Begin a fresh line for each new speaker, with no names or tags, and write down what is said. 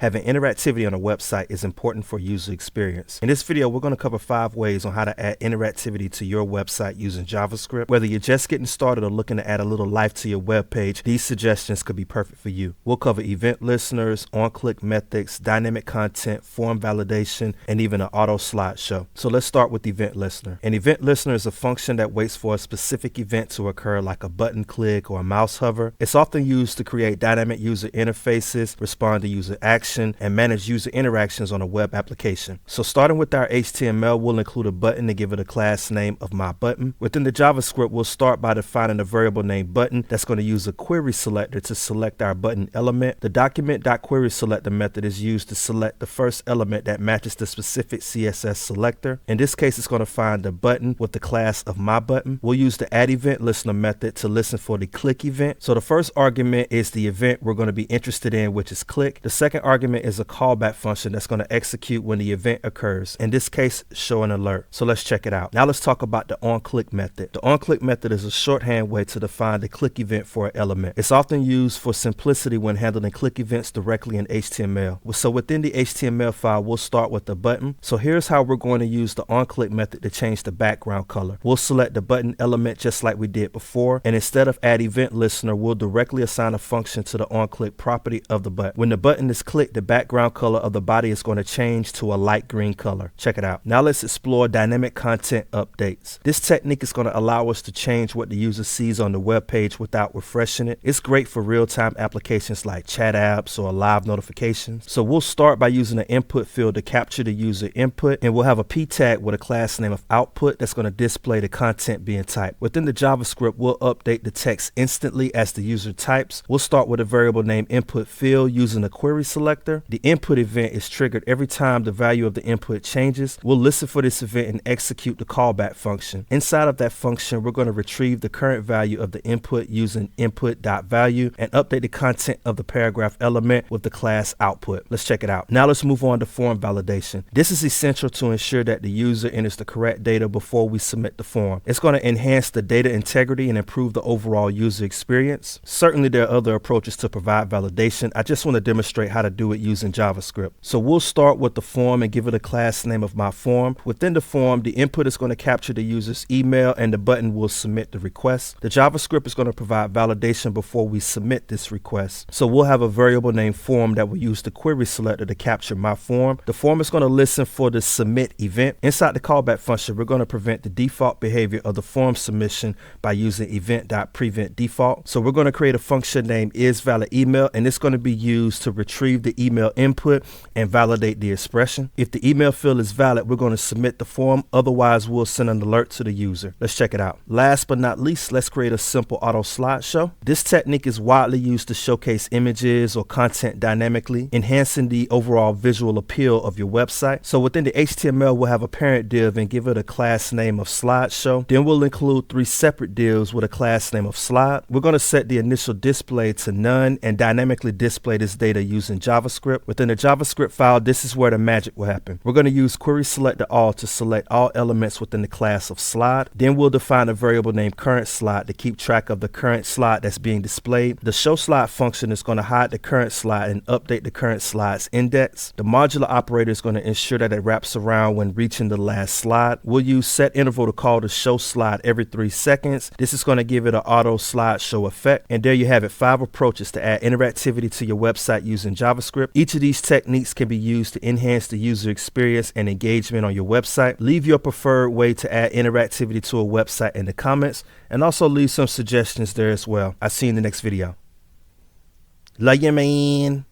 Having interactivity on a website is important for user experience. In this video, we're going to cover 5 ways on how to add interactivity to your website using JavaScript. Whether you're just getting started or looking to add a little life to your web page, these suggestions could be perfect for you. We'll cover event listeners, OnClick methods, dynamic content, form validation, and even an AutoSlide Show. So let's start with event listener. An event listener is a function that waits for a specific event to occur, like a button click or a mouse hover. It's often used to create dynamic user interfaces, respond to user action, and manage user interactions on a web application. So starting with our HTML, we'll include a button to give it a class name of my button. Within the JavaScript, we'll start by defining a variable named button that's going to use a query selector to select our button element. The document.querySelector method is used to select the first element that matches the specific CSS selector. In this case, it's going to find the button with the class of my button. We'll use the add event listener method to listen for the click event. So the first argument is the event we're going to be interested in, which is click. The second argument is a callback function that's going to execute when the event occurs. In this case, show an alert. So let's check it out. Now let's talk about the onClick method. The onClick method is a shorthand way to define the click event for an element. It's often used for simplicity when handling click events directly in HTML. So within the HTML file, we'll start with the button. So here's how we're going to use the onClick method to change the background color. We'll select the button element just like we did before, and instead of add event listener, we'll directly assign a function to the onClick property of the button. When the button is clicked, the background color of the body is going to change to a light green color. Check it out. Now let's explore dynamic content updates. This technique is going to allow us to change what the user sees on the web page without refreshing it. It's great for real-time applications like chat apps or live notifications. So we'll start by using an input field to capture the user input, and we'll have a p tag with a class name of output that's going to display the content being typed. Within the JavaScript, we'll update the text instantly as the user types. We'll start with a variable named input field using a query selector. The input event is triggered every time the value of the input changes. We'll listen for this event and execute the callback function. Inside of that function, we're going to retrieve the current value of the input using input.value and update the content of the paragraph element with the class output. Let's check it out. Now let's move on to form validation. This is essential to ensure that the user enters the correct data before we submit the form. It's going to enhance the data integrity and improve the overall user experience. Certainly there are other approaches to provide validation. I just want to demonstrate how to do it using JavaScript. So we'll start with the form and give it a class name of my form. Within the form, the input is going to capture the user's email and the button will submit the request. The JavaScript is going to provide validation before we submit this request. So we'll have a variable named form that will use the query selector to capture my form. The form is going to listen for the submit event. Inside the callback function, we're going to prevent the default behavior of the form submission by using event.preventDefault. So we're going to create a function named isValidEmail, and it's going to be used to retrieve the email input and validate the expression. If the email field is valid, we're going to submit the form. Otherwise, we'll send an alert to the user. Let's check it out. Last but not least, let's create a simple AutoSlide Show. This technique is widely used to showcase images or content dynamically, enhancing the overall visual appeal of your website. So within the HTML, we'll have a parent div and give it a class name of slideshow. Then we'll include 3 separate divs with a class name of slide. We're going to set the initial display to none and dynamically display this data using JavaScript. Within the JavaScript file, this is where the magic will happen. We're going to use query selector all to select all elements within the class of slide. Then we'll define a variable named current slide to keep track of the current slide that's being displayed. The show slide function is going to hide the current slide and update the current slide's index. The modular operator is going to ensure that it wraps around when reaching the last slide. We'll use set interval to call the show slide every 3 seconds. This is going to give it an auto slide show effect. And there you have it, 5 approaches to add interactivity to your website using JavaScript. Each of these techniques can be used to enhance the user experience and engagement on your website. Leave your preferred way to add interactivity to a website in the comments, and also leave some suggestions there as well. I'll see you in the next video. Love you, man.